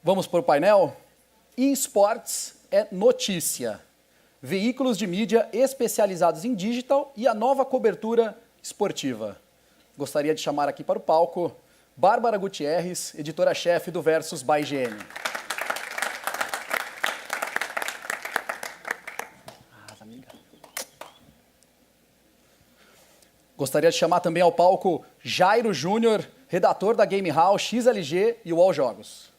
Vamos para o painel? eSports é notícia. Veículos de mídia especializados em digital e a nova cobertura esportiva. Gostaria de chamar aqui para o palco Bárbara Gutierrez, editora-chefe do Versus by IGN. Gostaria de chamar também ao palco Jairo Júnior, redator da Game Hall, XLG e UOL Jogos.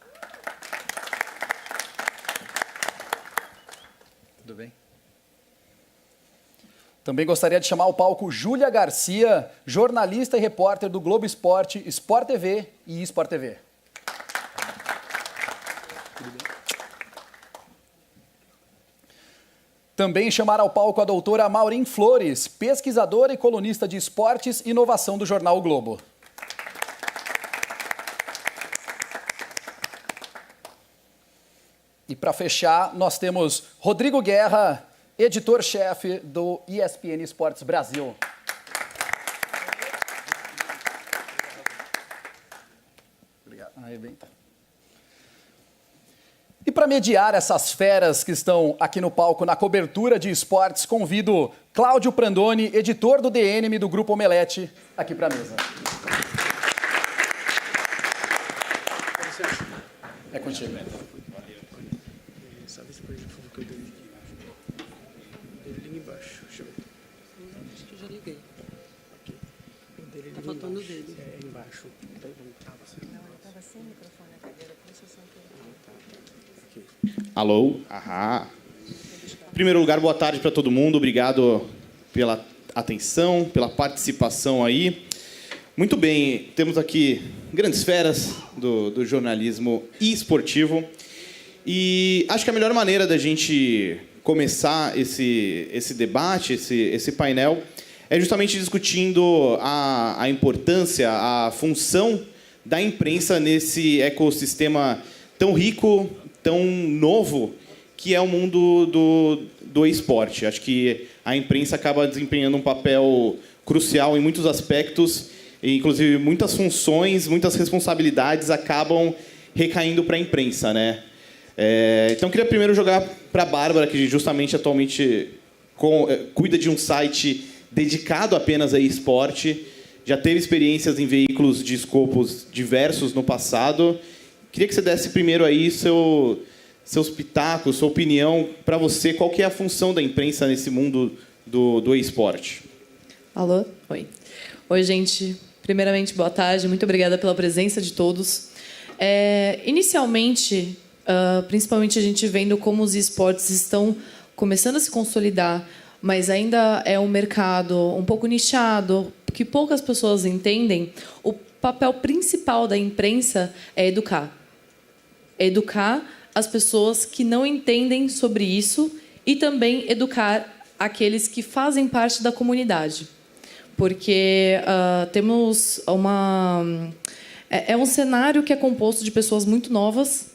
Tudo bem? Também gostaria de chamar ao palco Júlia Garcia, jornalista e repórter do Globo Esporte, Sport TV e eSport TV. Tudo bem? Também chamar ao palco a doutora Maureen Flores, pesquisadora e colunista de esportes e inovação do jornal O Globo. E para fechar, nós temos Rodrigo Guerra, editor-chefe do ESPN Esportes Brasil. Obrigado. E para mediar essas feras que estão aqui no palco na cobertura de esportes, convido Cláudio Prandoni, editor do DNM do Grupo Omelete, aqui para a mesa. É contigo. Sabe essa coisa, por favor, que eu dei ali embaixo. Deixa eu ver. Acho que eu já liguei. Aqui. O dele Tá faltando o dele. É embaixo. Não, ele Estava sem microfone na cadeira, por isso eu aqui. Alô? Ahá. Em primeiro lugar, boa tarde para todo mundo. Obrigado pela atenção, pela participação aí. Muito bem, temos aqui grandes feras do jornalismo esportivo. E acho que a melhor maneira da gente começar esse debate, esse painel, é justamente discutindo a importância, a função da imprensa nesse ecossistema tão rico, tão novo, que é o mundo do esporte. Acho que a imprensa acaba desempenhando um papel crucial em muitos aspectos, e inclusive muitas funções, muitas responsabilidades acabam recaindo para a imprensa, né? Então, queria primeiro jogar para a Bárbara, que justamente atualmente cuida de um site dedicado apenas a esporte, já teve experiências em veículos de escopos diversos no passado. Queria que você desse primeiro aí seus pitacos, sua opinião, para você, qual que é a função da imprensa nesse mundo do esporte? Alô? Oi. Oi, gente. Primeiramente, boa tarde. Muito obrigada pela presença de todos. Inicialmente, principalmente a gente vendo como os esportes estão começando a se consolidar, mas ainda é um mercado um pouco nichado, que poucas pessoas entendem, o papel principal da imprensa é educar. Educar as pessoas que não entendem sobre isso e também educar aqueles que fazem parte da comunidade. Porque temos é um cenário que é composto de pessoas muito novas,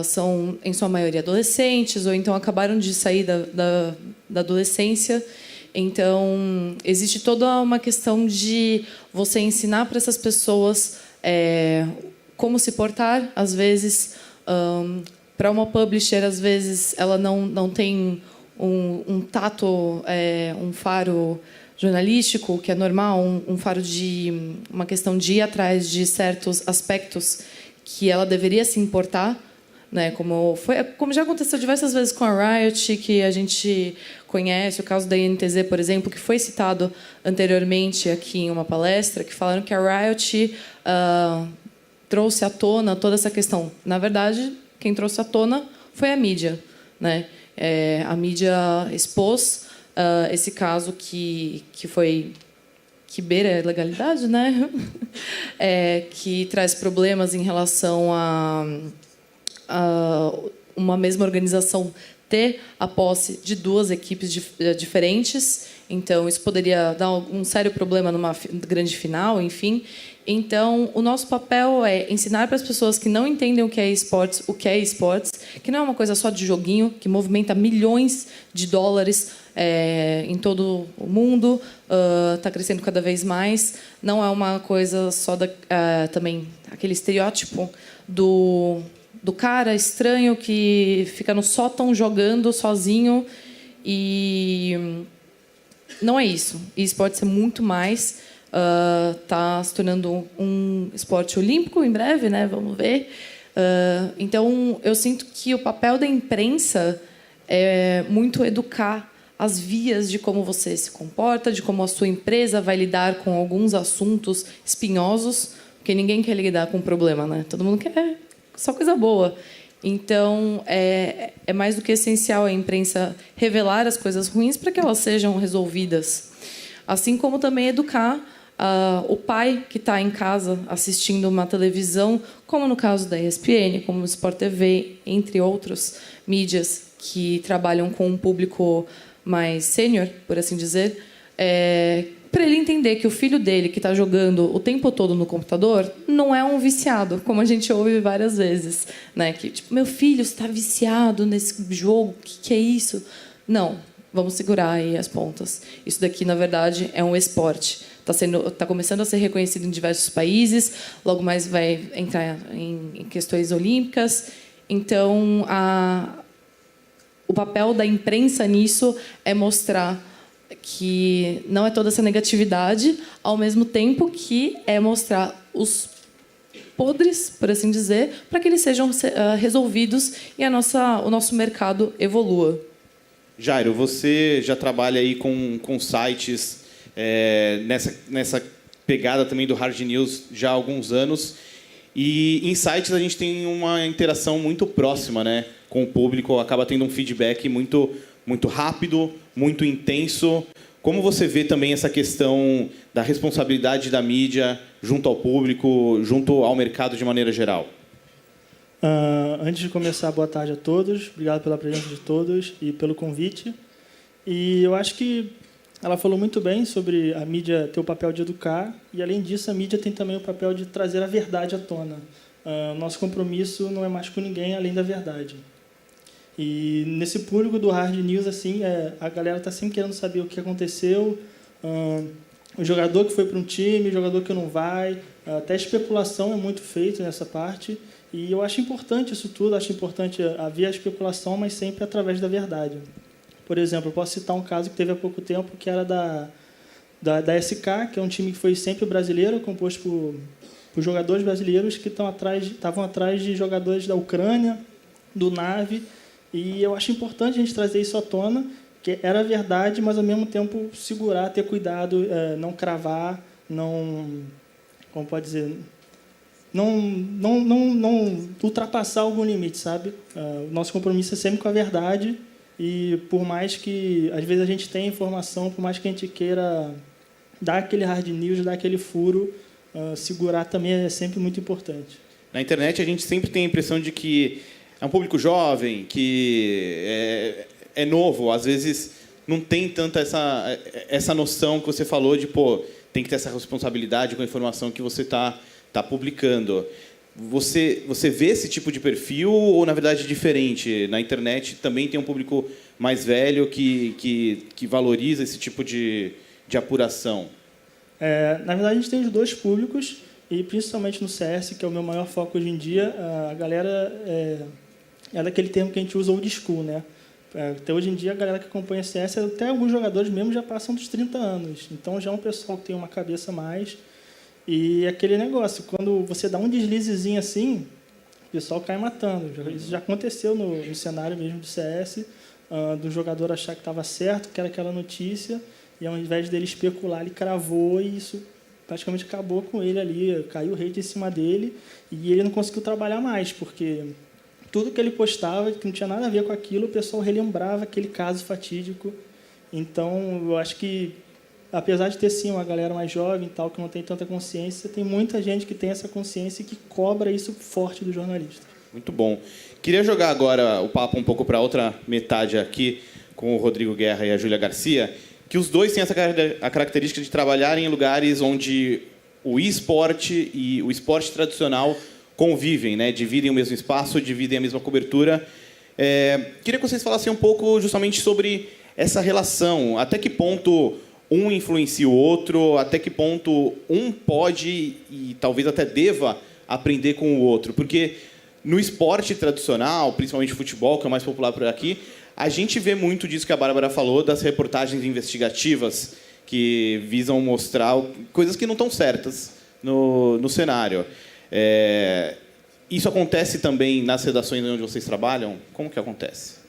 são, em sua maioria, adolescentes, ou então acabaram de sair da adolescência. Então, existe toda uma questão de você ensinar para essas pessoas como se portar. Às vezes, para uma publisher, às vezes, ela não tem um tato, um faro jornalístico, que é normal, um faro de uma questão de ir atrás de certos aspectos que ela deveria se importar, né? Como já aconteceu diversas vezes com a Riot, que a gente conhece, o caso da INTZ, por exemplo, que foi citado anteriormente aqui em uma palestra, que falaram que a Riot trouxe à tona toda essa questão. Na verdade, quem trouxe à tona foi a mídia, né? A mídia expôs esse caso que beira a ilegalidade, né? Que traz problemas em relação a uma mesma organização ter a posse de duas equipes diferentes. Então, isso poderia dar um sério problema numa grande final, enfim. Então, o nosso papel é ensinar para as pessoas que não entendem o que é esportes, que não é uma coisa só de joguinho, que movimenta milhões de dólares em todo o mundo, está crescendo cada vez mais. Não é uma coisa só também aquele estereótipo do do cara estranho que fica no sótão jogando sozinho. E não é isso. Isso pode ser muito mais. Está se tornando um esporte olímpico em breve, né? Vamos ver. Então, eu sinto que o papel da imprensa é muito educar as vias de como você se comporta, de como a sua empresa vai lidar com alguns assuntos espinhosos, porque ninguém quer lidar com problema, né? Todo mundo quer só coisa boa. Então, é mais do que essencial a imprensa revelar as coisas ruins para que elas sejam resolvidas. Assim como também educar o pai que está em casa assistindo uma televisão, como no caso da ESPN, como o Sport TV, entre outras mídias que trabalham com um público mais sênior, por assim dizer, para ele entender que o filho dele, que está jogando o tempo todo no computador, não é um viciado, como a gente ouve várias vezes, né? Que, tipo, meu filho está viciado nesse jogo, o que é isso? Não, vamos segurar aí as pontas. Isso daqui, na verdade, é um esporte. Está começando a ser reconhecido em diversos países, logo mais vai entrar em questões olímpicas. Então, o papel da imprensa nisso é mostrar que não é toda essa negatividade, ao mesmo tempo que é mostrar os podres, por assim dizer, para que eles sejam resolvidos e o nosso mercado evolua. Jairo, você já trabalha aí com sites nessa pegada também do Hard News já há alguns anos. E em sites a gente tem uma interação muito próxima, né, com o público, acaba tendo um feedback muito, muito rápido, muito intenso. Como você vê também essa questão da responsabilidade da mídia junto ao público, junto ao mercado de maneira geral? Antes de começar, boa tarde a todos. Obrigado pela presença de todos e pelo convite. E eu acho que ela falou muito bem sobre a mídia ter o papel de educar, e, além disso, a mídia tem também o papel de trazer a verdade à tona. Nosso compromisso não é mais com ninguém além da verdade. E nesse público do Hard News, assim, a galera está sempre querendo saber o que aconteceu, o jogador que foi para um time, o jogador que não vai, até especulação é muito feita nessa parte, e eu acho importante isso tudo, acho importante haver a especulação, mas sempre através da verdade. Por exemplo, eu posso citar um caso que teve há pouco tempo, que era da SK, que é um time que foi sempre brasileiro, composto por jogadores brasileiros que estavam atrás de jogadores da Ucrânia, do Nave, e eu acho importante a gente trazer isso à tona, que era verdade, mas ao mesmo tempo segurar, ter cuidado, não cravar, como pode dizer, não ultrapassar algum limite, sabe? O nosso compromisso é sempre com a verdade, e por mais que às vezes a gente tenha informação, por mais que a gente queira dar aquele hard news, dar aquele furo, segurar também é sempre muito importante. Na internet a gente sempre tem a impressão de que é um público jovem, que é novo, às vezes não tem tanta essa noção que você falou de, tem que ter essa responsabilidade com a informação que você está publicando. Você vê esse tipo de perfil ou, na verdade, é diferente? Na internet também tem um público mais velho que valoriza esse tipo de apuração? Na verdade, a gente tem os dois públicos, e principalmente no CS, que é o meu maior foco hoje em dia, a galera é daquele termo que a gente usa, old school, né? Até hoje em dia, a galera que acompanha CS, até alguns jogadores mesmo já passam dos 30 anos. Então, já é um pessoal que tem uma cabeça mais. E aquele negócio, quando você dá um deslizezinho assim, o pessoal cai matando. Isso já aconteceu no cenário mesmo do CS, do jogador achar que estava certo, que era aquela notícia, e ao invés dele especular, ele cravou, e isso praticamente acabou com ele ali, caiu o hate em cima dele, e ele não conseguiu trabalhar mais, porque tudo que ele postava, que não tinha nada a ver com aquilo, o pessoal relembrava aquele caso fatídico. Então, eu acho que, apesar de ter, sim, uma galera mais jovem e tal, que não tem tanta consciência, tem muita gente que tem essa consciência e que cobra isso forte do jornalista. Muito bom. Queria jogar agora o papo um pouco para a outra metade aqui, com o Rodrigo Guerra e a Júlia Garcia, que os dois têm a característica de trabalhar em lugares onde o esporte e o esporte tradicional convivem, né? Dividem o mesmo espaço, dividem a mesma cobertura. Queria que vocês falassem um pouco justamente sobre essa relação, até que ponto um influencia o outro, até que ponto um pode e talvez até deva aprender com o outro. Porque no esporte tradicional, principalmente futebol, que é o mais popular por aqui, a gente vê muito disso que a Bárbara falou, das reportagens investigativas que visam mostrar coisas que não estão certas no cenário. Isso acontece também nas redações onde vocês trabalham? Como que acontece?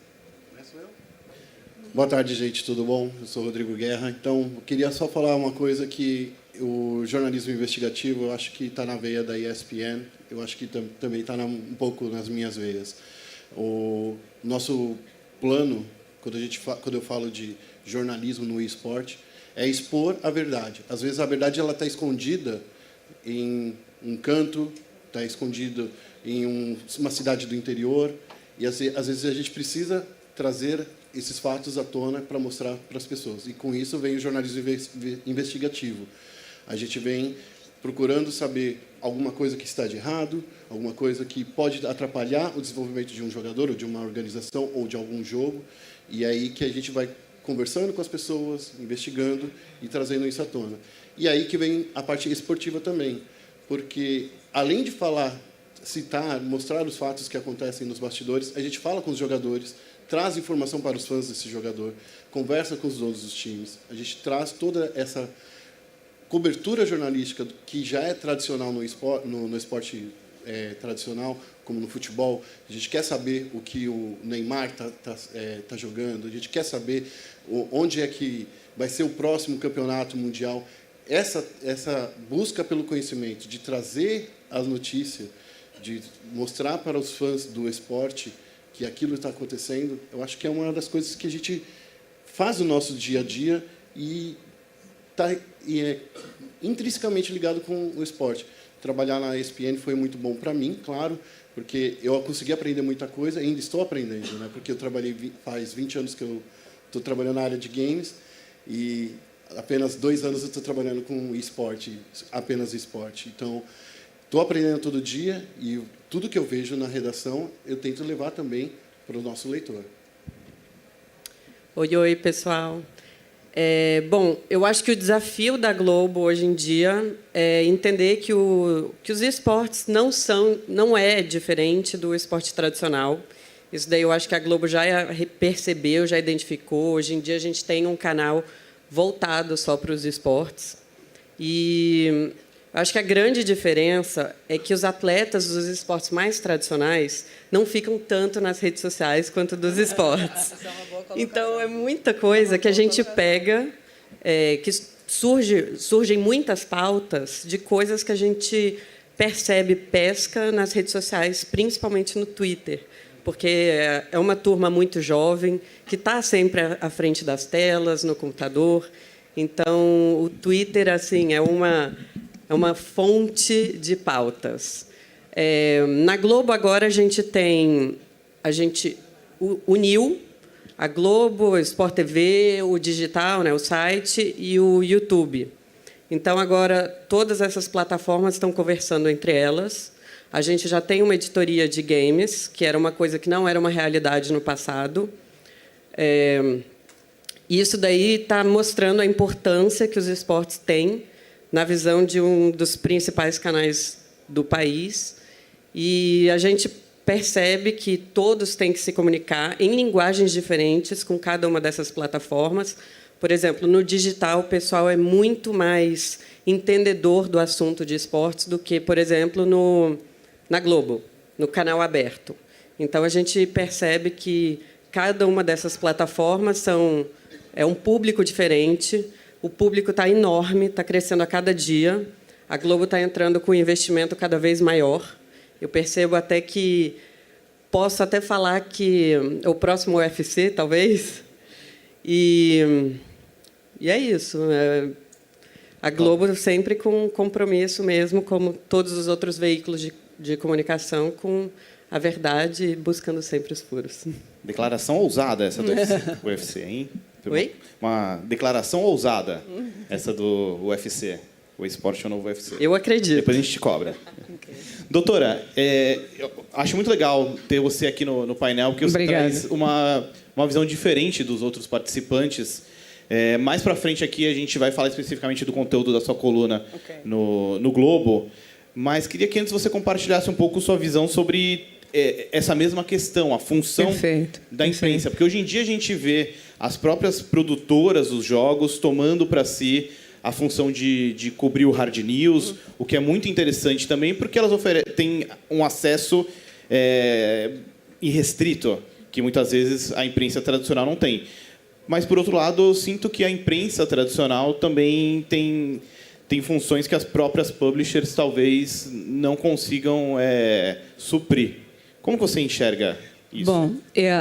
Boa tarde, gente. Tudo bom? Eu sou Rodrigo Guerra. Então, eu queria só falar uma coisa que o jornalismo investigativo, eu acho que está na veia da ESPN. Eu acho que também está um pouco nas minhas veias. O nosso plano, quando eu falo de jornalismo no esporte, é expor a verdade. Às vezes a verdade ela está escondida em um canto, está escondida em uma cidade do interior, e às vezes a gente precisa trazer esses fatos à tona para mostrar para as pessoas. E com isso vem o jornalismo investigativo. A gente vem procurando saber alguma coisa que está de errado, alguma coisa que pode atrapalhar o desenvolvimento de um jogador, ou de uma organização, ou de algum jogo, e aí que a gente vai conversando com as pessoas, investigando e trazendo isso à tona. E aí que vem a parte esportiva também, porque além de falar, citar, mostrar os fatos que acontecem nos bastidores, a gente fala com os jogadores, traz informação para os fãs desse jogador, conversa com os donos dos times, a gente traz toda essa cobertura jornalística que já é tradicional no esporte tradicional, como no futebol. A gente quer saber o que o Neymar tá jogando, a gente quer saber onde é que vai ser o próximo campeonato mundial. Essa busca pelo conhecimento, de trazer as notícias, de mostrar para os fãs do esporte que aquilo está acontecendo, eu acho que é uma das coisas que a gente faz no nosso dia a dia e é intrinsecamente ligado com o esporte. Trabalhar na ESPN foi muito bom para mim, claro, porque eu consegui aprender muita coisa, ainda estou aprendendo, né? Porque eu trabalhei faz 20 anos que eu estou trabalhando na área de games e apenas 2 anos eu estou trabalhando com esporte, apenas esporte. Então, estou aprendendo todo dia e tudo que eu vejo na redação eu tento levar também para o nosso leitor. Oi, pessoal. Bom, eu acho que o desafio da Globo hoje em dia é entender que os esportes não é diferente do esporte tradicional. Isso daí eu acho que a Globo já percebeu, já identificou. Hoje em dia a gente tem um canal voltado só para os esportes. E acho que a grande diferença é que os atletas dos esportes mais tradicionais não ficam tanto nas redes sociais quanto dos esportes. Então, é muita coisa que a gente pega, que surgem muitas pautas de coisas que a gente percebe, pesca nas redes sociais, principalmente no Twitter, porque é uma turma muito jovem, que está sempre à frente das telas, no computador. Então, o Twitter assim, é uma fonte de pautas. Na Globo, agora, a gente uniu a Globo, o Sport TV, o digital, né, o site, e o YouTube. Então, agora, todas essas plataformas estão conversando entre elas. A gente já tem uma editoria de games, que era uma coisa que não era uma realidade no passado. Isso daí está mostrando a importância que os esportes têm na visão de um dos principais canais do país. E a gente percebe que todos têm que se comunicar em linguagens diferentes com cada uma dessas plataformas. Por exemplo, no digital, o pessoal é muito mais entendedor do assunto de esportes do que, por exemplo, na Globo, no canal aberto. Então, a gente percebe que cada uma dessas plataformas é um público diferente. O público está enorme, está crescendo a cada dia. A Globo está entrando com um investimento cada vez maior. Eu percebo até que posso até falar que é o próximo UFC, talvez. E é isso. A Globo sempre com compromisso mesmo, como todos os outros veículos de comunicação, com a verdade, buscando sempre os furos. Declaração ousada essa do UFC, hein? Oi? Uma declaração ousada essa do UFC. O esporte é o novo UFC. Eu acredito. Depois a gente te cobra. Okay. Doutora, eu acho muito legal ter você aqui no painel, porque você traz uma visão diferente dos outros participantes. Mais para frente aqui a gente vai falar especificamente do conteúdo da sua coluna no Globo, mas queria que antes você compartilhasse um pouco sua visão sobre essa mesma questão, a função Perfeito, da imprensa. Porque hoje em dia a gente vê as próprias produtoras dos jogos tomando para si a função de cobrir o hard news, o que é muito interessante também, porque elas têm um acesso irrestrito, que muitas vezes a imprensa tradicional não tem. Mas, por outro lado, eu sinto que a imprensa tradicional também tem funções que as próprias publishers talvez não consigam suprir. Como você enxerga isso? Bom,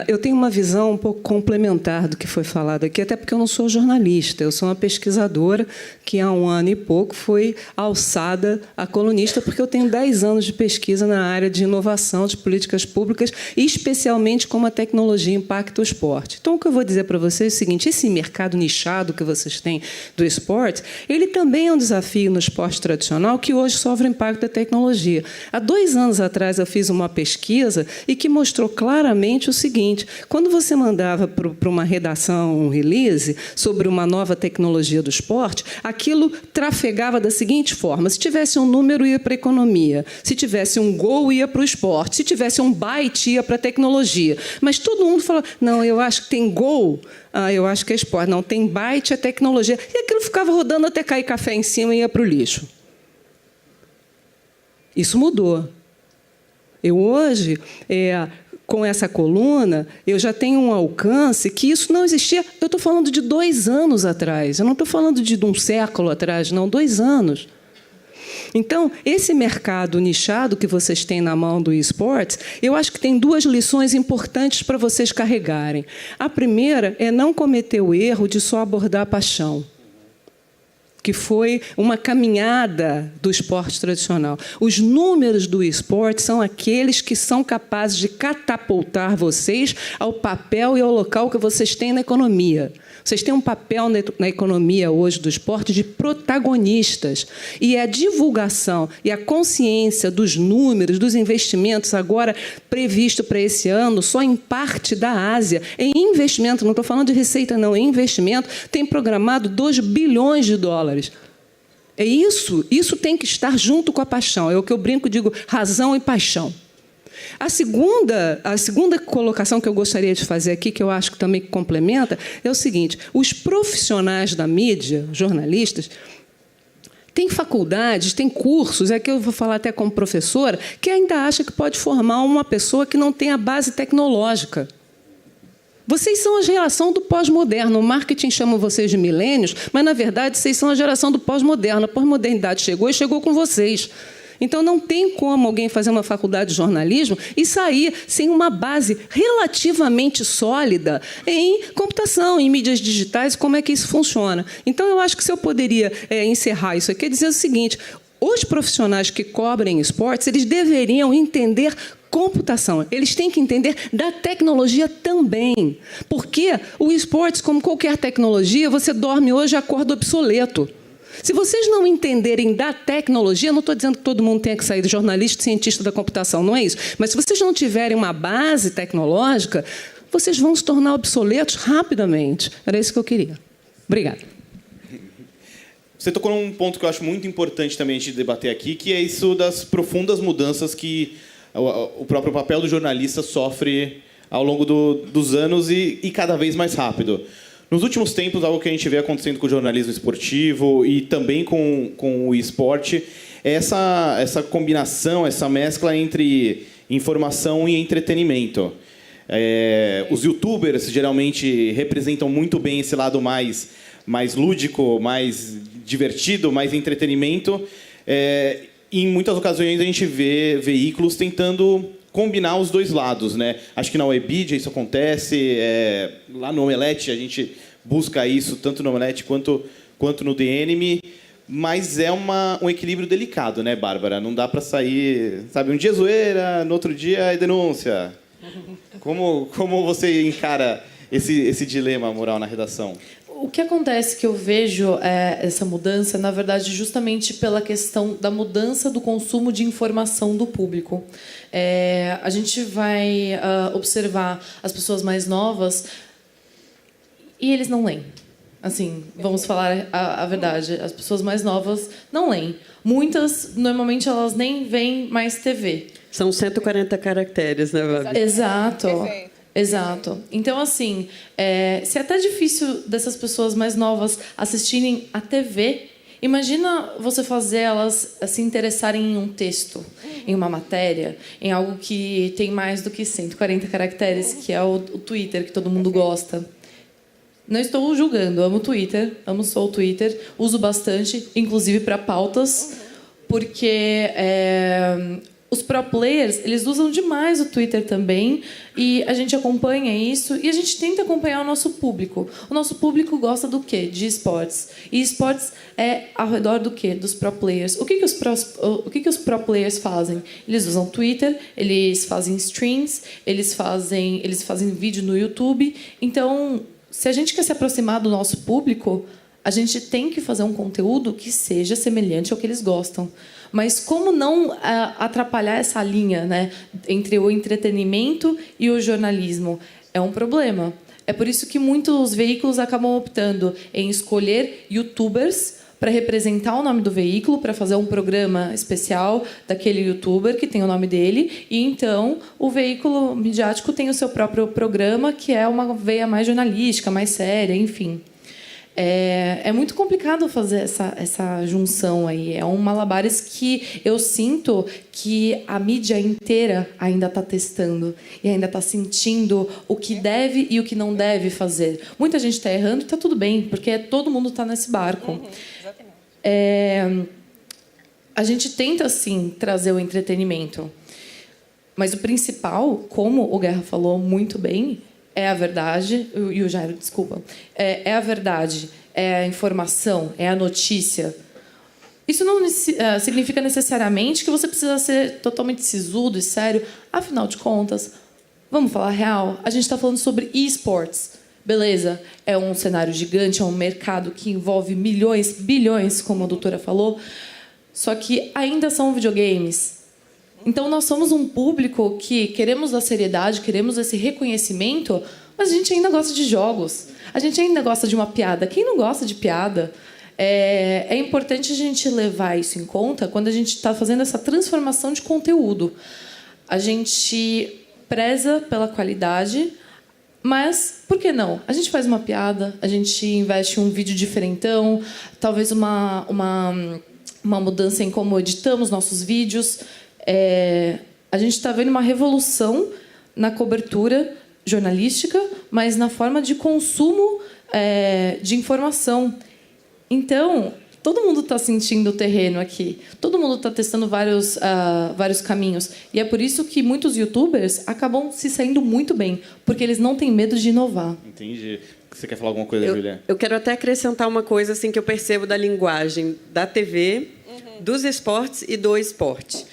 eu tenho uma visão um pouco complementar do que foi falado aqui, até porque eu não sou jornalista, eu sou uma pesquisadora que há 1 ano e pouco foi alçada a colunista, porque eu tenho 10 anos de pesquisa na área de inovação, de políticas públicas, e especialmente como a tecnologia impacta o esporte. Então, o que eu vou dizer para vocês é o seguinte: esse mercado nichado que vocês têm do esporte, ele também é um desafio no esporte tradicional, que hoje sofre o impacto da tecnologia. Há 2 anos atrás, eu fiz uma pesquisa e que mostrou claramente o seguinte: quando você mandava para uma redação um release sobre uma nova tecnologia do esporte, aquilo trafegava da seguinte forma: se tivesse um número, ia para a economia; se tivesse um gol, ia para o esporte; se tivesse um byte, ia para a tecnologia. Mas todo mundo falava: não, eu acho que tem gol, eu acho que é esporte; não, tem byte, é tecnologia. E aquilo ficava rodando até cair café em cima e ia para o lixo. Isso mudou. Eu hoje, com essa coluna, eu já tenho um alcance que isso não existia. Eu estou falando de 2 anos atrás. Eu não estou falando de um século atrás, não, 2 anos. Então, esse mercado nichado que vocês têm na mão do esportes, eu acho que tem 2 lições importantes para vocês carregarem. A primeira é não cometer o erro de só abordar a paixão, que foi uma caminhada do esporte tradicional. Os números do esporte são aqueles que são capazes de catapultar vocês ao papel e ao local que vocês têm na economia. Vocês têm um papel na economia hoje do esporte de protagonistas. E a divulgação e a consciência dos números, dos investimentos agora previsto para esse ano, só em parte da Ásia, em investimento, não estou falando de receita, não, em investimento, tem programado 2 bilhões de dólares. É isso tem que estar junto com a paixão. É o que eu brinco, digo, razão e paixão. A segunda colocação que eu gostaria de fazer aqui, que eu acho que também complementa, é o seguinte: os profissionais da mídia, jornalistas, têm faculdades, têm cursos, aqui eu vou falar até como professora, que ainda acha que pode formar uma pessoa que não tem a base tecnológica. Vocês são a geração do pós-moderno. O marketing chama vocês de milênios, mas, na verdade, vocês são a geração do pós-moderno. A pós-modernidade chegou e chegou com vocês. Então, não tem como alguém fazer uma faculdade de jornalismo e sair sem uma base relativamente sólida em computação, em mídias digitais, como é que isso funciona. Então, eu acho que se eu poderia encerrar isso aqui, dizer o seguinte: os profissionais que cobrem esportes, eles deveriam entender computação. Eles têm que entender da tecnologia também. Porque o esportes, como qualquer tecnologia, você dorme hoje e acorda obsoleto. Se vocês não entenderem da tecnologia, não estou dizendo que todo mundo tenha que sair de jornalista e cientista da computação, não é isso. Mas se vocês não tiverem uma base tecnológica, vocês vão se tornar obsoletos rapidamente. Era isso que eu queria. Obrigada. Você tocou num ponto que eu acho muito importante também a gente debater aqui, que é isso das profundas mudanças que o próprio papel do jornalista sofre ao longo dos anos e cada vez mais rápido. Nos últimos tempos, algo que a gente vê acontecendo com o jornalismo esportivo e também com o esporte é essa combinação, essa mescla entre informação e entretenimento. Os youtubers geralmente representam muito bem esse lado mais lúdico, mais divertido, mais entretenimento. E em muitas ocasiões a gente vê veículos tentando combinar os 2 lados, né? Acho que na Webedia isso acontece, lá no Omelete a gente busca isso, tanto no Omelete quanto no The Enemy, mas é um equilíbrio delicado, né, Bárbara? Não dá para sair, sabe, um dia é zoeira, no outro dia é denúncia. Como você encara esse dilema moral na redação? O que acontece que eu vejo essa mudança, na verdade, justamente pela questão da mudança do consumo de informação do público. A gente vai observar as pessoas mais novas e eles não leem. Assim, vamos falar a verdade. As pessoas mais novas não leem. Muitas, normalmente, elas nem veem mais TV. São 140 caracteres, né, Babi? Exato. Perfeito. Exato. Então, assim, se é até difícil dessas pessoas mais novas assistirem a TV, imagina você fazer elas se interessarem em um texto, em uma matéria, em algo que tem mais do que 140 caracteres, que é o Twitter, que todo mundo gosta. Não estou julgando, amo o Twitter, amo só o Twitter, uso bastante, inclusive para pautas, porque os pro players, eles usam demais o Twitter também, e a gente acompanha isso, e a gente tenta acompanhar o nosso público. O nosso público gosta do quê? De esportes. E esportes é ao redor do quê? Dos pro players. O que os pro players fazem? Eles usam Twitter, eles fazem streams, eles fazem vídeo no YouTube. Então, se a gente quer se aproximar do nosso público, a gente tem que fazer um conteúdo que seja semelhante ao que eles gostam. Mas como não atrapalhar essa linha, né, entre o entretenimento e o jornalismo? É um problema. É por isso que muitos veículos acabam optando em escolher youtubers para representar o nome do veículo, para fazer um programa especial daquele youtuber que tem o nome dele, e então o veículo midiático tem o seu próprio programa, que é uma veia mais jornalística, mais séria, enfim. É muito complicado fazer essa junção aí. É um malabares que eu sinto que a mídia inteira ainda está testando e ainda está sentindo o que deve e o que não deve fazer. Muita gente está errando e está tudo bem, porque todo mundo está nesse barco. A gente tenta, sim, trazer o entretenimento. Mas o principal, como o Guerra falou muito bem, é a verdade, e o Jairo, desculpa, é a verdade, é a informação, é a notícia. Isso não significa necessariamente que você precisa ser totalmente sisudo e sério. Afinal de contas, vamos falar real, a gente está falando sobre esportes. Beleza, é um cenário gigante, é um mercado que envolve milhões, bilhões, como a doutora falou, só que ainda são videogames. Então, nós somos um público que queremos a seriedade, queremos esse reconhecimento, mas a gente ainda gosta de jogos. A gente ainda gosta de uma piada. Quem não gosta de piada? É importante a gente levar isso em conta quando a gente está fazendo essa transformação de conteúdo. A gente preza pela qualidade, mas por que não? A gente faz uma piada, a gente investe em um vídeo diferentão, talvez uma mudança em como editamos nossos vídeos. A gente está vendo uma revolução na cobertura jornalística, mas na forma de consumo de informação. Então, todo mundo está sentindo o terreno aqui. Todo mundo está testando vários caminhos. E é por isso que muitos youtubers acabam se saindo muito bem, porque eles não têm medo de inovar. Entendi. Você quer falar alguma coisa, Júlia? Eu quero até acrescentar uma coisa assim, que eu percebo da linguagem da TV, dos esportes e do esporte.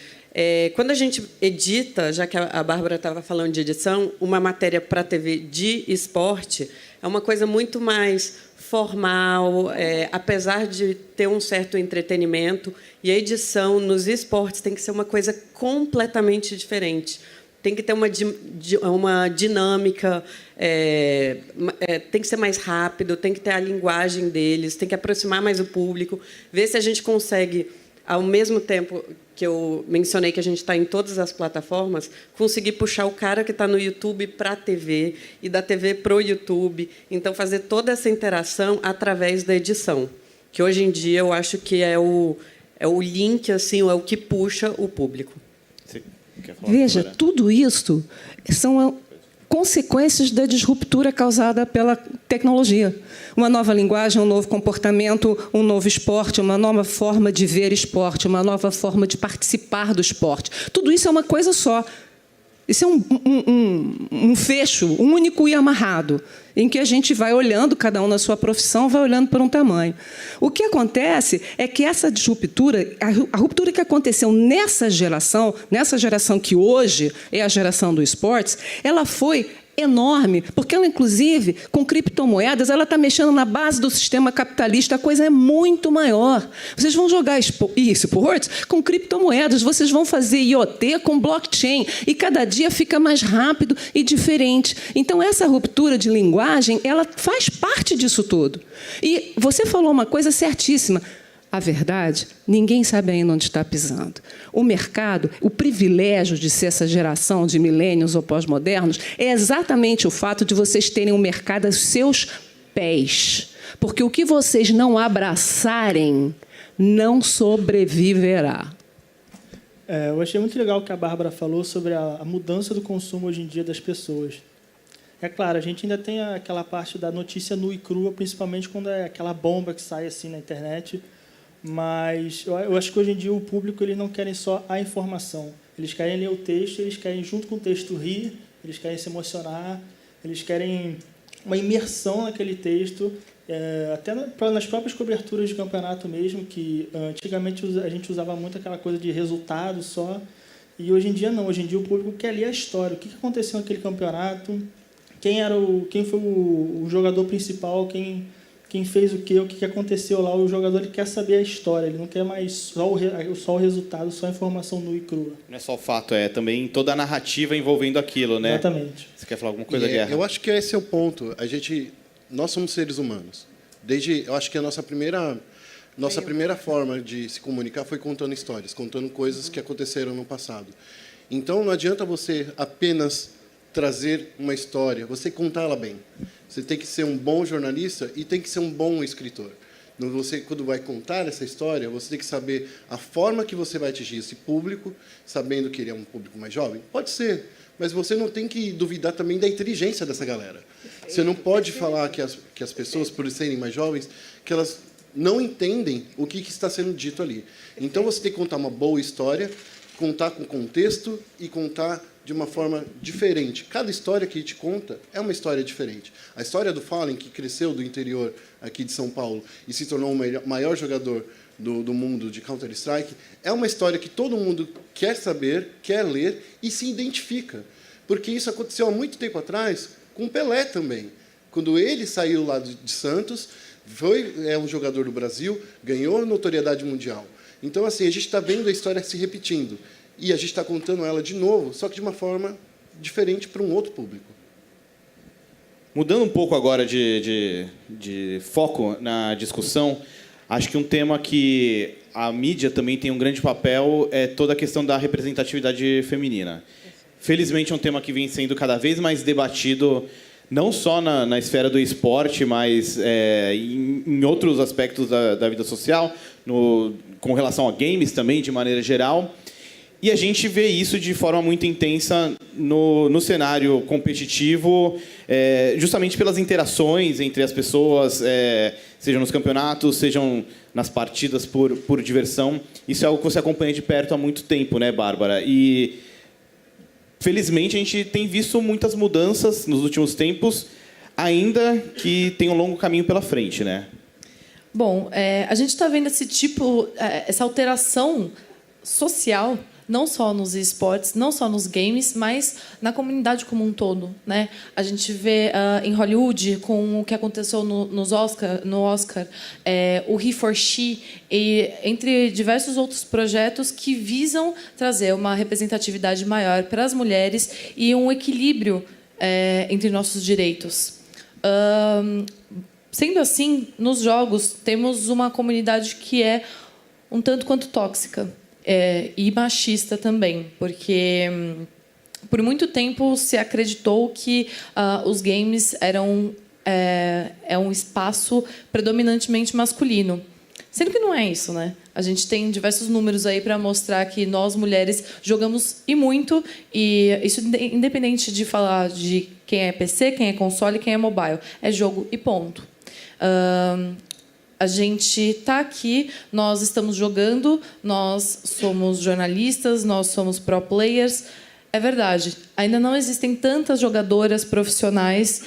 Quando a gente edita, já que a Bárbara estava falando de edição, uma matéria para a TV de esporte é uma coisa muito mais formal, apesar de ter um certo entretenimento, e a edição nos esportes tem que ser uma coisa completamente diferente. Tem que ter uma dinâmica, tem que ser mais rápido, tem que ter a linguagem deles, tem que aproximar mais o público, ver se a gente consegue, ao mesmo tempo que eu mencionei que a gente está em todas as plataformas, conseguir puxar o cara que está no YouTube para a TV e da TV para o YouTube. Então, fazer toda essa interação através da edição, que hoje em dia eu acho que é o link, assim, é o que puxa o público. Você quer falar, Veja, doutora? tudo isso são consequências da disruptura causada pela tecnologia. Uma nova linguagem, um novo comportamento, um novo esporte, uma nova forma de ver esporte, uma nova forma de participar do esporte. Tudo isso é uma coisa só. Isso é um fecho único e amarrado, em que a gente vai olhando, cada um na sua profissão, vai olhando para um tamanho. O que acontece é que essa disruptura, a ruptura que aconteceu nessa geração que hoje é a geração do esportes, ela foi enorme, porque ela, inclusive, com criptomoedas, ela está mexendo na base do sistema capitalista, a coisa é muito maior. Vocês vão jogar esportes com criptomoedas, vocês vão fazer IoT com blockchain, e cada dia fica mais rápido e diferente. Então, essa ruptura de linguagem, ela faz parte disso tudo. E você falou uma coisa certíssima. A verdade, ninguém sabe ainda onde está pisando. O mercado, o privilégio de ser essa geração de millennials ou pós-modernos, é exatamente o fato de vocês terem um mercado aos seus pés. Porque o que vocês não abraçarem não sobreviverá. Eu achei muito legal o que a Bárbara falou sobre a mudança do consumo hoje em dia das pessoas. É claro, a gente ainda tem aquela parte da notícia nua e crua, principalmente quando é aquela bomba que sai assim na internet. Mas eu acho que hoje em dia o público, eles não querem só a informação. Eles querem ler o texto, eles querem, junto com o texto, rir, eles querem se emocionar, eles querem uma imersão naquele texto, até nas próprias coberturas de campeonato mesmo, que antigamente a gente usava muito aquela coisa de resultado só, e hoje em dia não. Hoje em dia o público quer ler a história, o que aconteceu naquele campeonato, quem foi o jogador principal, quem fez o que aconteceu lá. O jogador, ele quer saber a história, ele não quer mais só o resultado, só a informação nua e crua. Não é só o fato, é também toda a narrativa envolvendo aquilo, né? Exatamente. Você quer falar alguma coisa, Guerra? Eu acho que esse é o ponto. Nós somos seres humanos. Eu acho que a nossa primeira forma de se comunicar foi contando histórias, contando coisas que aconteceram no passado. Então, não adianta você apenas trazer uma história, você contar ela bem. Você tem que ser um bom jornalista e tem que ser um bom escritor. Você, quando vai contar essa história, você tem que saber a forma que você vai atingir esse público, sabendo que ele é um público mais jovem. Pode ser, mas você não tem que duvidar também da inteligência dessa galera. Você não pode falar que as pessoas, por serem mais jovens, que elas não entendem o que está sendo dito ali. Então, você tem que contar uma boa história, contar com contexto e contar de uma forma diferente. Cada história que a gente conta é uma história diferente. A história do Fallen, que cresceu do interior aqui de São Paulo e se tornou o maior jogador do mundo de Counter-Strike, é uma história que todo mundo quer saber, quer ler e se identifica. Porque isso aconteceu há muito tempo atrás com o Pelé também. Quando ele saiu lá de Santos, é um jogador do Brasil, ganhou notoriedade mundial. Então, assim, a gente está vendo a história se repetindo. E a gente está contando ela de novo, só que de uma forma diferente para um outro público. Mudando um pouco agora de foco na discussão, acho que um tema que a mídia também tem um grande papel é toda a questão da representatividade feminina. Felizmente é um tema que vem sendo cada vez mais debatido, não só na esfera do esporte, mas em outros aspectos da vida social, com relação a games também, de maneira geral. E a gente vê isso de forma muito intensa no cenário competitivo, justamente pelas interações entre as pessoas, sejam nos campeonatos, sejam nas partidas por diversão. Isso é algo que você acompanha de perto há muito tempo, né, Bárbara? E, felizmente, a gente tem visto muitas mudanças nos últimos tempos, ainda que tem um longo caminho pela frente, né? Bom, a gente está vendo essa alteração social, não só nos esportes, não só nos games, mas na comunidade como um todo, né? A gente vê em Hollywood, com o que aconteceu no Oscar, o He for She, e entre diversos outros projetos que visam trazer uma representatividade maior para as mulheres e um equilíbrio entre nossos direitos. Sendo assim, nos jogos, temos uma comunidade que é um tanto quanto tóxica. E machista também, porque por muito tempo se acreditou que os games eram um espaço predominantemente masculino. Sendo que não é isso, né? A gente tem diversos números aí para mostrar que nós, mulheres, jogamos e muito, e isso independente de falar de quem é PC, quem é console, quem é mobile. É jogo e ponto. A gente está aqui, nós estamos jogando, nós somos jornalistas, nós somos pro players. É verdade, ainda não existem tantas jogadoras profissionais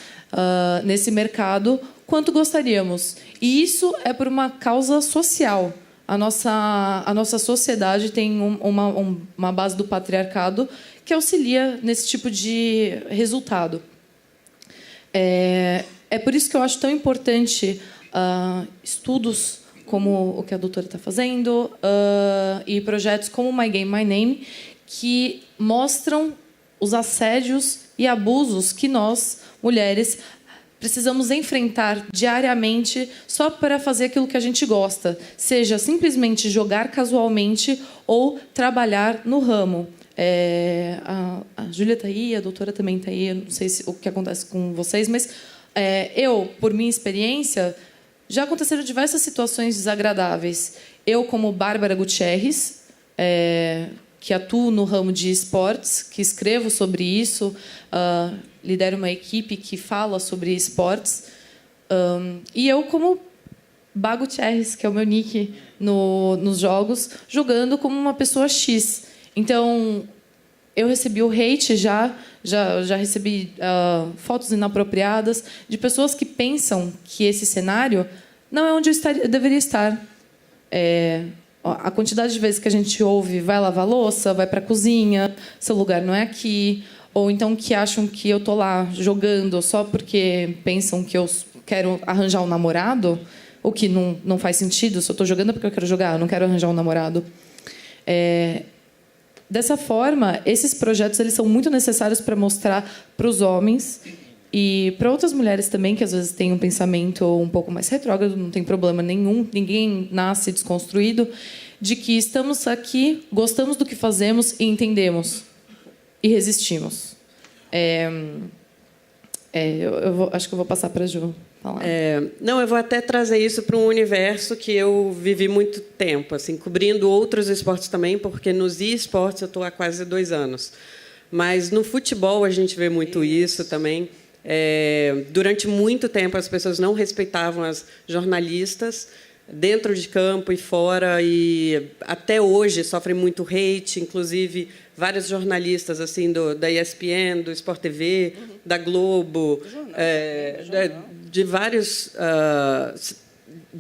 nesse mercado quanto gostaríamos. E isso é por uma causa social. A nossa sociedade tem uma base do patriarcado que auxilia nesse tipo de resultado. É por isso que eu acho tão importante estudos como o que a doutora está fazendo e projetos como My Game, My Name, que mostram os assédios e abusos que nós, mulheres, precisamos enfrentar diariamente só para fazer aquilo que a gente gosta, seja simplesmente jogar casualmente ou trabalhar no ramo. A Júlia está aí, a doutora também está aí, eu não sei o que acontece com vocês, mas eu, por minha experiência, já aconteceram diversas situações desagradáveis. Eu, como Bárbara Gutierrez, que atuo no ramo de esportes, que escrevo sobre isso, lidero uma equipe que fala sobre esportes, e eu, como Bá Gutierrez, que é o meu nick nos jogos, jogando como uma pessoa X. Então, eu recebi o hate, já recebi fotos inapropriadas de pessoas que pensam que esse cenário não é onde eu deveria estar. A quantidade de vezes que a gente ouve vai lavar louça, vai para a cozinha, seu lugar não é aqui, ou então que acham que eu estou lá jogando só porque pensam que eu quero arranjar um namorado, o que não faz sentido. Se eu estou jogando é porque eu quero jogar, eu não quero arranjar um namorado. Dessa forma, esses projetos eles são muito necessários para mostrar para os homens e para outras mulheres também, que às vezes têm um pensamento um pouco mais retrógrado, não tem problema nenhum, ninguém nasce desconstruído, de que estamos aqui, gostamos do que fazemos e entendemos. E resistimos. Acho que eu vou passar para a Ju falar. Não, eu vou até trazer isso para um universo que eu vivi muito tempo, assim, cobrindo outros esportes também, porque nos esportes eu estou há quase 2 anos. Mas no futebol a gente vê muito isso também. Durante muito tempo as pessoas não respeitavam as jornalistas dentro de campo e fora, e até hoje sofrem muito hate, inclusive vários jornalistas assim da ESPN, do Sport TV, da Globo, de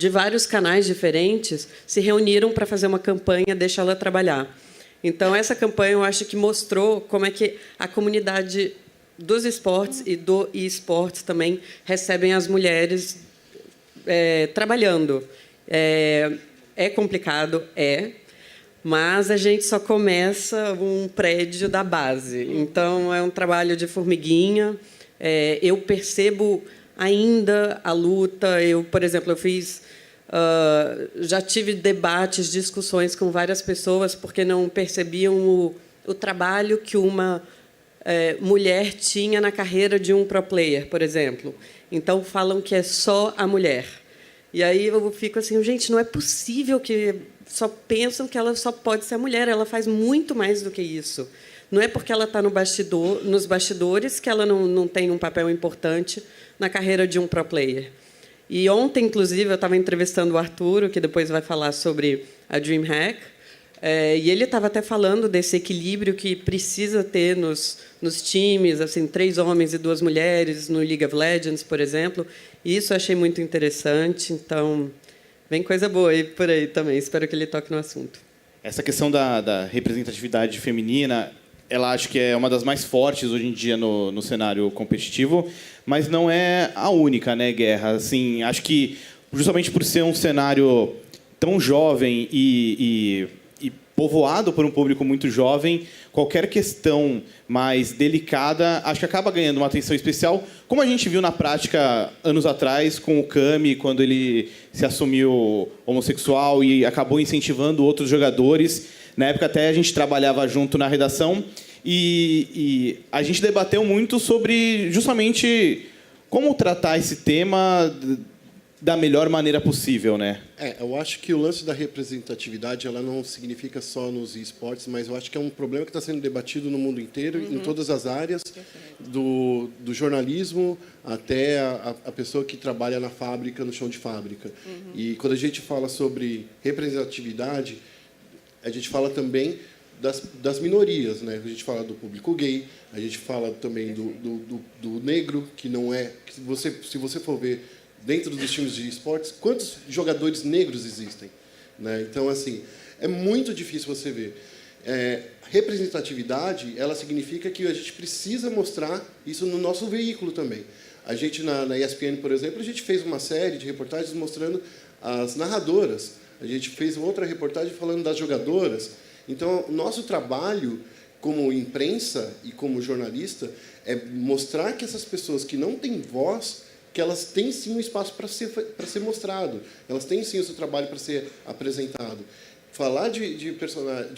vários canais diferentes se reuniram para fazer uma campanha Deixa Ela Trabalhar. Então, essa campanha, eu acho que mostrou como é que a comunidade dos esportes e do e-esportes também recebem as mulheres trabalhando. É complicado, mas a gente só começa um prédio da base. Então, é um trabalho de formiguinha. Eu percebo ainda a luta. Por exemplo, já tive debates, discussões com várias pessoas porque não percebiam o trabalho que uma mulher tinha na carreira de um pro player, por exemplo. Então, falam que é só a mulher. E aí eu fico assim, gente, não é possível que só pensam que ela só pode ser a mulher. Ela faz muito mais do que isso. Não é porque ela está nos bastidores que ela não tem um papel importante na carreira de um pro player. E ontem, inclusive, eu estava entrevistando o Arturo, que depois vai falar sobre a DreamHack, e ele estava até falando desse equilíbrio que precisa ter nos times, assim, 3 homens e 2 mulheres, no League of Legends, por exemplo. E isso eu achei muito interessante. Então, vem coisa boa aí por aí também. Espero que ele toque no assunto. Essa questão da representatividade feminina, ela acho que é uma das mais fortes hoje em dia no cenário competitivo, mas não é a única, né, Guerra? Assim, acho que justamente por ser um cenário tão jovem e povoado por um público muito jovem, qualquer questão mais delicada, acho que acaba ganhando uma atenção especial, como a gente viu na prática anos atrás com o Kami, quando ele se assumiu homossexual e acabou incentivando outros jogadores. Na época até a gente trabalhava junto na redação e a gente debateu muito sobre justamente como tratar esse tema da melhor maneira possível, né? Eu acho que o lance da representatividade ela não significa só nos esportes, mas eu acho que é um problema que está sendo debatido no mundo inteiro, em todas as áreas, do jornalismo até a pessoa que trabalha na fábrica, no chão de fábrica. E quando a gente fala sobre representatividade, a gente fala também das minorias, né? A gente fala do público gay, a gente fala também do negro, que não é... Se você for ver dentro dos times de esportes, quantos jogadores negros existem, né? Então, assim, é muito difícil você ver. Representatividade, ela significa que a gente precisa mostrar isso no nosso veículo também. A gente, na ESPN, por exemplo, a gente fez uma série de reportagens mostrando as narradoras. A gente fez outra reportagem falando das jogadoras. Então, o nosso trabalho como imprensa e como jornalista é mostrar que essas pessoas que não têm voz que elas têm sim um espaço para ser mostrado, elas têm sim o seu trabalho para ser apresentado. Falar de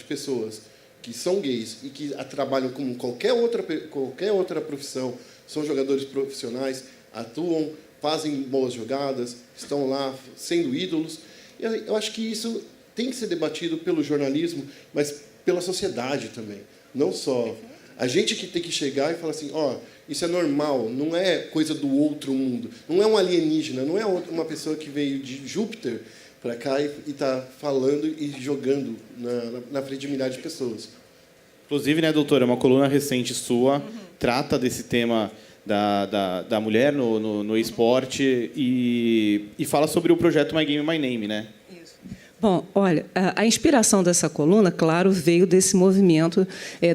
pessoas que são gays e que trabalham como qualquer outra profissão, são jogadores profissionais, atuam, fazem boas jogadas, estão lá sendo ídolos. Eu acho que isso tem que ser debatido pelo jornalismo, mas pela sociedade também. Não só a gente que tem que chegar e falar assim, isso é normal, não é coisa do outro mundo, não é um alienígena, não é uma pessoa que veio de Júpiter para cá e está falando e jogando na frente de milhares de pessoas. Inclusive, né, doutora, uma coluna recente sua trata desse tema da mulher no esporte e fala sobre o projeto My Game, My Name, né? Bom, olha, a inspiração dessa coluna, claro, veio desse movimento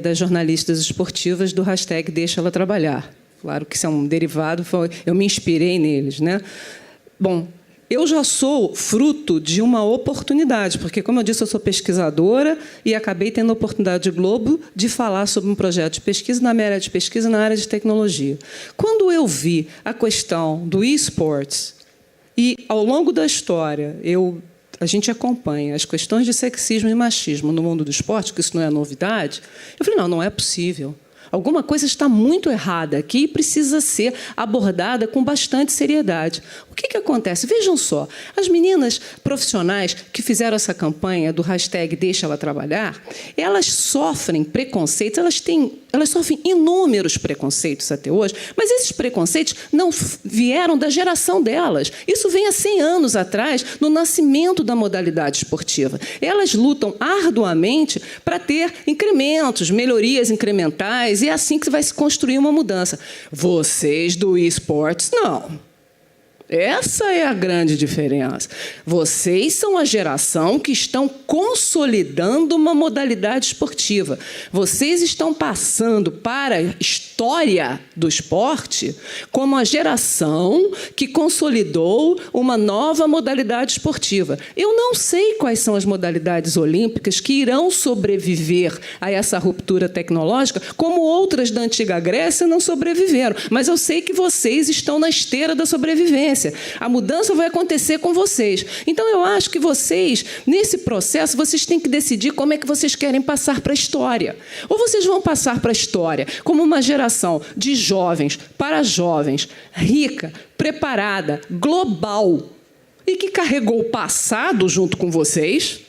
das jornalistas esportivas do hashtag Deixa Ela Trabalhar. Claro que isso é um derivado, eu me inspirei neles, né? Bom, eu já sou fruto de uma oportunidade, porque, como eu disse, eu sou pesquisadora e acabei tendo a oportunidade de Globo de falar sobre um projeto de pesquisa na minha área de pesquisa, na área de tecnologia. Quando eu vi a questão do esportes, e, ao longo da história, a gente acompanha as questões de sexismo e machismo no mundo do esporte, que isso não é novidade, eu falei, não é possível. Alguma coisa está muito errada aqui e precisa ser abordada com bastante seriedade. O que acontece? Vejam só, as meninas profissionais que fizeram essa campanha do hashtag Deixa Ela Trabalhar, elas sofrem preconceitos, elas sofrem inúmeros preconceitos até hoje, mas esses preconceitos não vieram da geração delas. Isso vem há 100 anos atrás, no nascimento da modalidade esportiva. Elas lutam arduamente para ter incrementos, melhorias incrementais, e é assim que vai se construir uma mudança. Vocês do esportes, não. Essa é a grande diferença. Vocês são a geração que estão consolidando uma modalidade esportiva. Vocês estão passando para a história do esporte como a geração que consolidou uma nova modalidade esportiva. Eu não sei quais são as modalidades olímpicas que irão sobreviver a essa ruptura tecnológica, como outras da antiga Grécia não sobreviveram. Mas eu sei que vocês estão na esteira da sobrevivência. A mudança vai acontecer com vocês. Então, eu acho que vocês, nesse processo, vocês têm que decidir como é que vocês querem passar para a história. Ou vocês vão passar para a história como uma geração de jovens para jovens, rica, preparada, global, e que carregou o passado junto com vocês,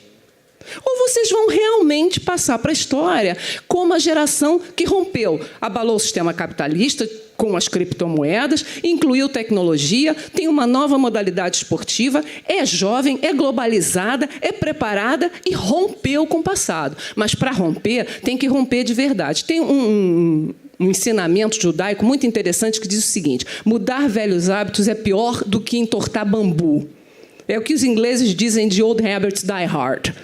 ou vocês vão realmente passar para a história como a geração que rompeu, abalou o sistema capitalista com as criptomoedas, incluiu tecnologia, tem uma nova modalidade esportiva, é jovem, é globalizada, é preparada e rompeu com o passado. Mas, para romper, tem que romper de verdade. Tem um ensinamento judaico muito interessante que diz o seguinte: mudar velhos hábitos é pior do que entortar bambu. É o que os ingleses dizem de old habits die hard.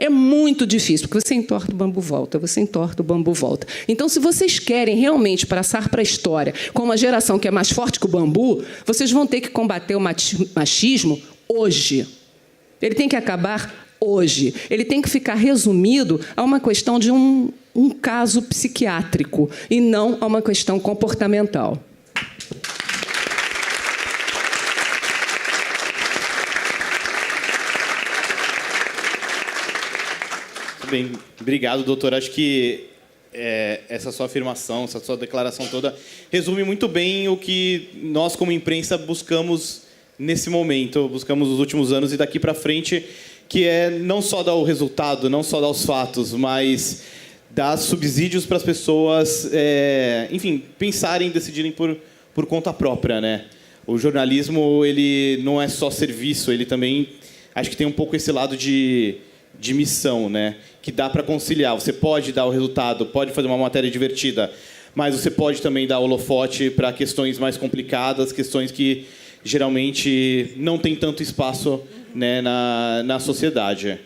É muito difícil, porque você entorta o bambu volta, você entorta o bambu volta. Então, se vocês querem realmente passar para a história com uma geração que é mais forte que o bambu, vocês vão ter que combater o machismo hoje. Ele tem que acabar hoje. Ele tem que ficar resumido a uma questão de um caso psiquiátrico e não a uma questão comportamental. Bem, obrigado, doutor. Acho que essa sua afirmação, essa sua declaração toda resume muito bem o que nós, como imprensa, buscamos nesse momento, buscamos nos últimos anos e daqui para frente, que é não só dar o resultado, não só dar os fatos, mas dar subsídios para as pessoas, enfim, pensarem, decidirem por conta própria, né? O jornalismo, ele não é só serviço, ele também, acho que tem um pouco esse lado de missão, né? Que dá para conciliar. Você pode dar o resultado, pode fazer uma matéria divertida, mas você pode também dar holofote para questões mais complicadas, questões que geralmente não tem tanto espaço, né, na sociedade.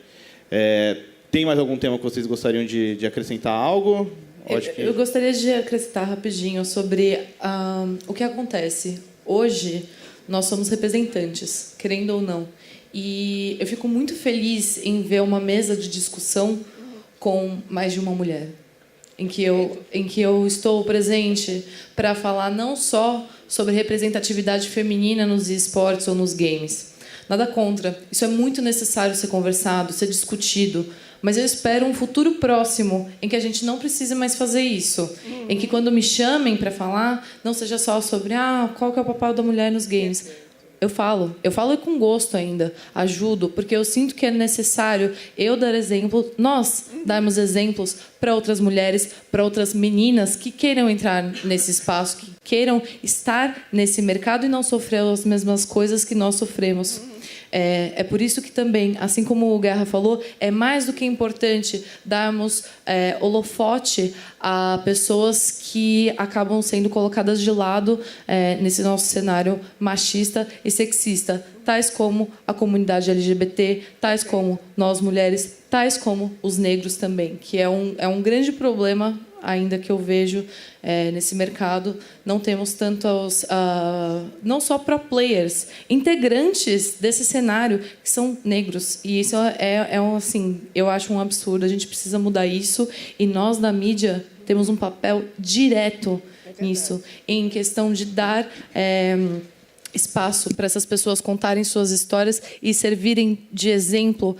Tem mais algum tema que vocês gostariam de acrescentar algo? Eu gostaria de acrescentar rapidinho sobre o que acontece. Hoje, nós somos representantes, querendo ou não. E eu fico muito feliz em ver uma mesa de discussão com mais de uma mulher. em que eu estou presente para falar não só sobre representatividade feminina nos esportes ou nos games. Nada contra. Isso é muito necessário ser conversado, ser discutido. Mas eu espero um futuro próximo em que a gente não precise mais fazer isso. Em que quando me chamem para falar, não seja só sobre qual que é o papel da mulher nos games. Eu falo com gosto ainda, ajudo, porque eu sinto que é necessário eu dar exemplo, nós darmos exemplos para outras mulheres, para outras meninas que queiram entrar nesse espaço, que queiram estar nesse mercado e não sofrer as mesmas coisas que nós sofremos. É por isso que também, assim como o Guerra falou, é mais do que importante darmos holofote a pessoas que acabam sendo colocadas de lado nesse nosso cenário machista e sexista, tais como a comunidade LGBT, tais como nós mulheres, tais como os negros também, que é um grande problema ainda que eu vejo nesse mercado. Não temos tantos, não só pro players, integrantes desse cenário que são negros. E isso assim, eu acho um absurdo. A gente precisa mudar isso. E nós, da mídia, temos um papel direto nisso, em questão de dar espaço para essas pessoas contarem suas histórias e servirem de exemplo,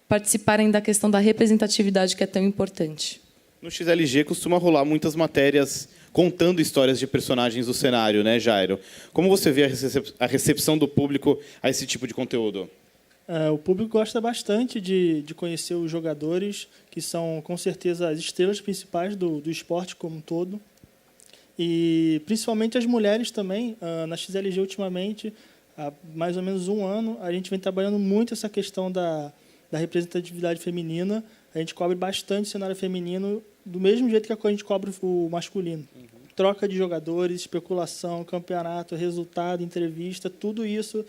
participarem da questão da representatividade, que é tão importante. No XLG costuma rolar muitas matérias contando histórias de personagens do cenário, né, Jairo? Como você vê a recepção do público a esse tipo de conteúdo? O público gosta bastante de conhecer os jogadores, que são, com certeza, as estrelas principais do esporte como um todo. E, principalmente, as mulheres também. Na XLG, ultimamente, há mais ou menos um ano, a gente vem trabalhando muito essa questão da representatividade feminina. A gente cobre bastante o cenário feminino, do mesmo jeito que a gente cobre o masculino. Troca de jogadores, especulação, campeonato, resultado, entrevista, tudo isso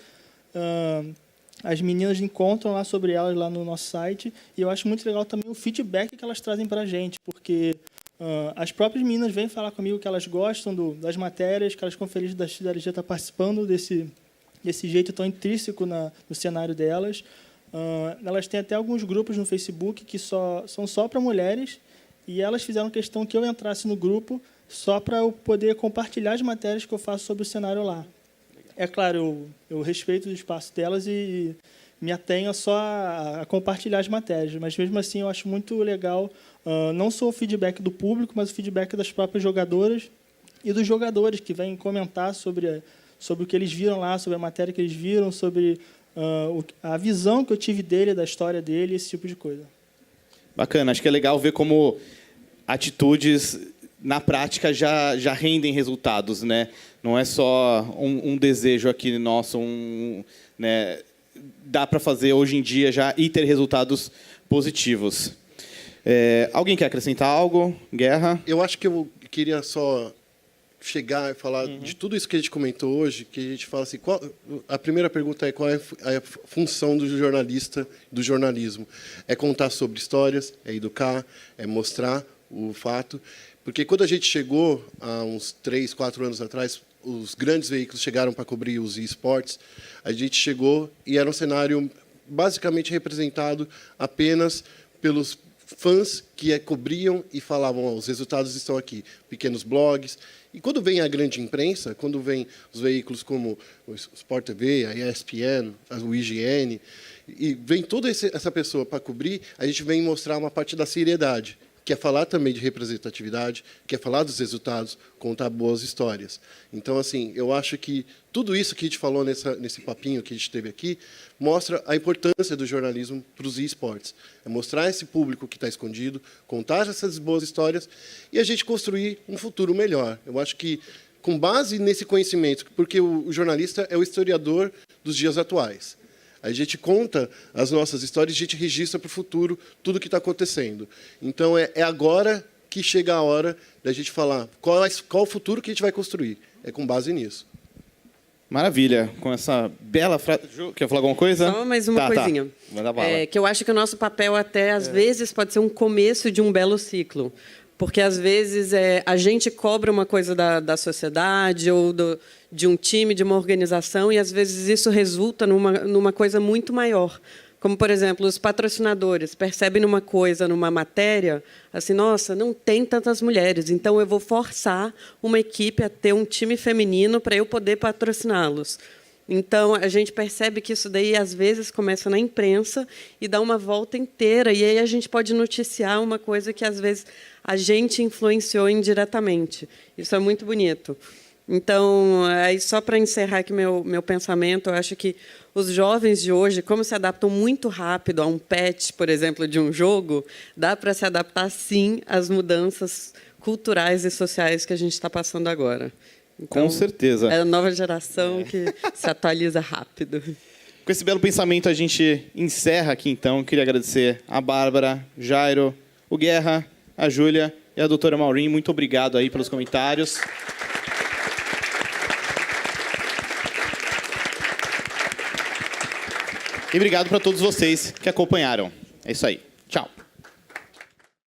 as meninas encontram lá sobre elas lá no nosso site. E eu acho muito legal também o feedback que elas trazem para a gente, porque as próprias meninas vêm falar comigo que elas gostam das matérias, que elas ficam felizes da XLG estar participando desse jeito tão intrínseco no cenário delas. Elas têm até alguns grupos no Facebook que são só para mulheres, e elas fizeram questão que eu entrasse no grupo só para eu poder compartilhar as matérias que eu faço sobre o cenário lá. É claro, eu respeito o espaço delas e me atenho só a compartilhar as matérias, mas mesmo assim eu acho muito legal, não só o feedback do público, mas o feedback das próprias jogadoras e dos jogadores que vêm comentar sobre o que eles viram lá, sobre a matéria que eles viram, sobre a visão que eu tive dele, da história dele, esse tipo de coisa. Bacana, acho que é legal ver como atitudes na prática já rendem resultados, né? Não é só um desejo aqui nosso, né? Dá para fazer hoje em dia já e ter resultados positivos. Alguém quer acrescentar algo? Guerra? Eu acho que eu queria só chegar e falar de tudo isso que a gente comentou hoje, que a gente fala assim, a primeira pergunta é qual é a função do jornalista, do jornalismo? É contar sobre histórias, é educar, é mostrar o fato. Porque quando a gente chegou, há uns 3, 4 anos atrás, os grandes veículos chegaram para cobrir os esportes, a gente chegou e era um cenário basicamente representado apenas pelos fãs que cobriam e falavam, os resultados estão aqui, pequenos blogs. E quando vem a grande imprensa, quando vem os veículos como o Sport TV, a ESPN, o IGN, e vem toda essa pessoa para cobrir, a gente vem mostrar uma parte da seriedade, que é falar também de representatividade, que é falar dos resultados, contar boas histórias. Então, assim, eu acho que tudo isso que a gente falou nesse papinho que a gente teve aqui mostra a importância do jornalismo para os esportes. É mostrar esse público que está escondido, contar essas boas histórias e a gente construir um futuro melhor. Eu acho que, com base nesse conhecimento, porque o jornalista é o historiador dos dias atuais. A gente conta as nossas histórias e a gente registra para o futuro tudo o que está acontecendo. Então, é agora que chega a hora da gente falar qual o futuro que a gente vai construir. É com base nisso. Maravilha. Com essa bela frase... Quer falar alguma coisa? Só mais uma coisinha. Manda bala. Que eu acho que o nosso papel até, às vezes, pode ser um começo de um belo ciclo. Porque, às vezes, a gente cobra uma coisa da sociedade ou de um time, de uma organização, e, às vezes, isso resulta numa coisa muito maior. Como, por exemplo, os patrocinadores percebem uma coisa numa matéria, assim, nossa, não tem tantas mulheres, então eu vou forçar uma equipe a ter um time feminino para eu poder patrociná-los. Então, a gente percebe que isso daí, às vezes, começa na imprensa e dá uma volta inteira, e aí a gente pode noticiar uma coisa que, às vezes, a gente influenciou indiretamente. Isso é muito bonito. Então, aí, só para encerrar aqui meu pensamento, eu acho que os jovens de hoje, como se adaptam muito rápido a um patch, por exemplo, de um jogo, dá para se adaptar, sim, às mudanças culturais e sociais que a gente está passando agora. Então, Com certeza. é a nova geração que se atualiza rápido. Com esse belo pensamento, a gente encerra aqui, então. Queria agradecer a Bárbara, Jairo, o Guerra, a Júlia e a doutora Maureen. Muito obrigado aí pelos comentários. E obrigado para todos vocês que acompanharam. É isso aí.